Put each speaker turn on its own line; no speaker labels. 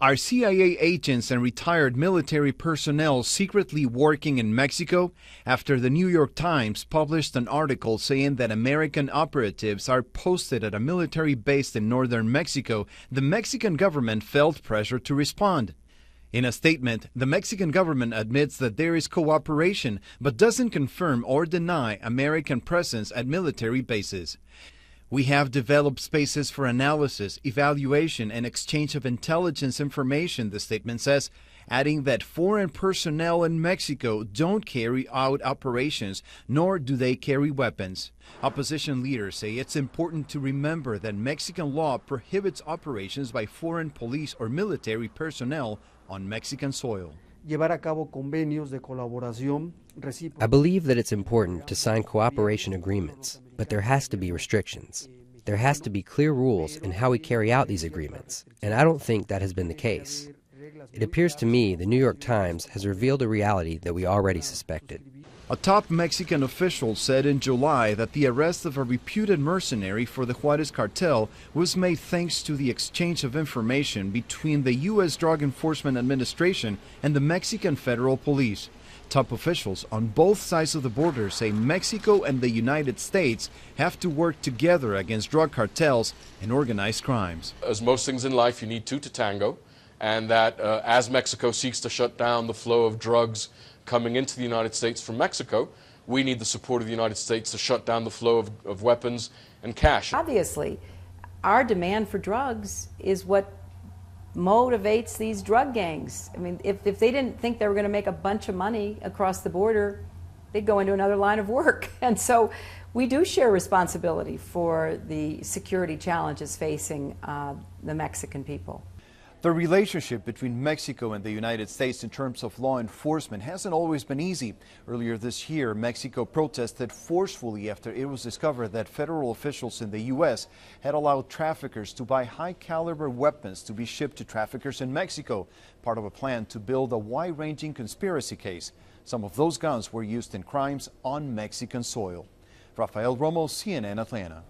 Are CIA agents and retired military personnel secretly working in Mexico? After the New York Times published an article saying that American operatives are posted at a military base in northern Mexico, the Mexican government felt pressure to respond. In a statement, the Mexican government admits that there is cooperation, but doesn't confirm or deny American presence at military bases. We have developed spaces for analysis, evaluation, and exchange of intelligence information, the statement says, adding that foreign personnel in Mexico don't carry out operations, nor do they carry weapons. Opposition leaders say it's important to remember that Mexican law prohibits operations by foreign police or military personnel on Mexican soil.
I believe
that it's important to sign cooperation agreements, but there has to be restrictions. There has to be clear rules in how we carry out these agreements, and I don't think that has been the case. It appears to me the New York Times has revealed a reality that we already suspected.
A top Mexican official said in July that the arrest of a reputed mercenary for the Juarez cartel was made thanks to the exchange of information between the U.S. Drug Enforcement Administration and the Mexican Federal Police. Top officials on both sides of the border say Mexico and the United States have to work together against drug cartels and organized crimes.
As most things in life, you need two to tango, and that as Mexico seeks to shut down the flow of drugs coming into the United States from Mexico, we need the support of the United States to shut down the flow of weapons and cash.
Obviously, our demand for drugs is what motivates these drug gangs. I mean, if they didn't think they were going to make a bunch of money across the border, they'd go into another line of work. And so we do share responsibility for the security challenges facing the Mexican people.
The relationship between Mexico and the United States in terms of law enforcement hasn't always been easy. Earlier this year, Mexico protested forcefully after it was discovered that federal officials in the U.S. had allowed traffickers to buy high-caliber weapons to be shipped to traffickers in Mexico, part of a plan to build a wide-ranging conspiracy case. Some of those guns were used in crimes on Mexican soil. Rafael Romo, CNN Atlanta.